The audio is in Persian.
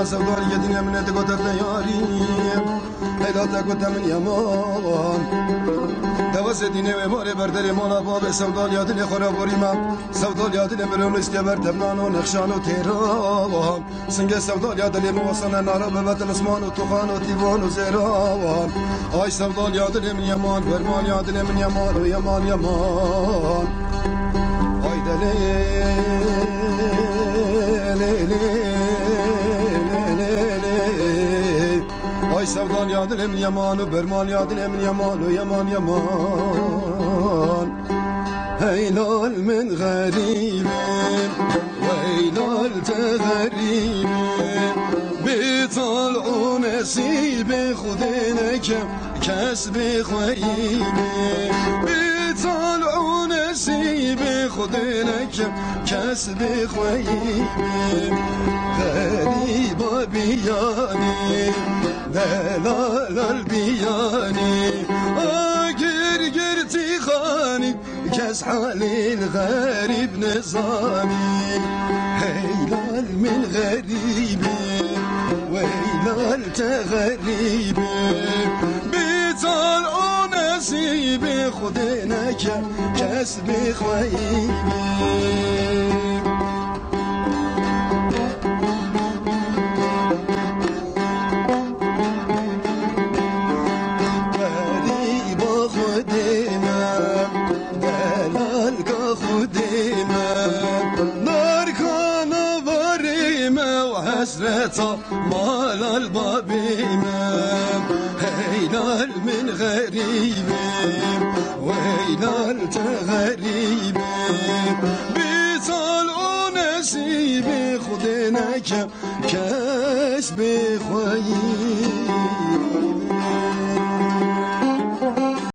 سوداری دنیا من تقدر دیاری هلا تقدر من یمان دوست دینه و ماره بردر مالا باب سودال یادن خرابوری ما سودال یادن برون استیبر تبنان و نخشان و تیران سنگ سودال یادن موصل نارا ببت الاسمان و طوفان و تیوان و زیران آی سودال یادن من یمان برمان یادن من یمان و یمان یمان آی دلی آی سودال یادن من یمان و برمان یادن من یمان و یمان یمان هیلال من غریبim ویلال تغریبim بطلع و نصیب خود نکم کسب خویبim بطلع و نصیب خود نکم کسب خویبim غریبا بیانی دلال بیانی آگر گرتی خانی کس حالی الغریب نظامی هیلال من غریبی ویلال تغریبی بیتال و نصیب خود نکم کس بخویبی حسرة مال البابيم هيلال من غريب وهيلال تغريب بيطال ونسيب خدناك كسب خويب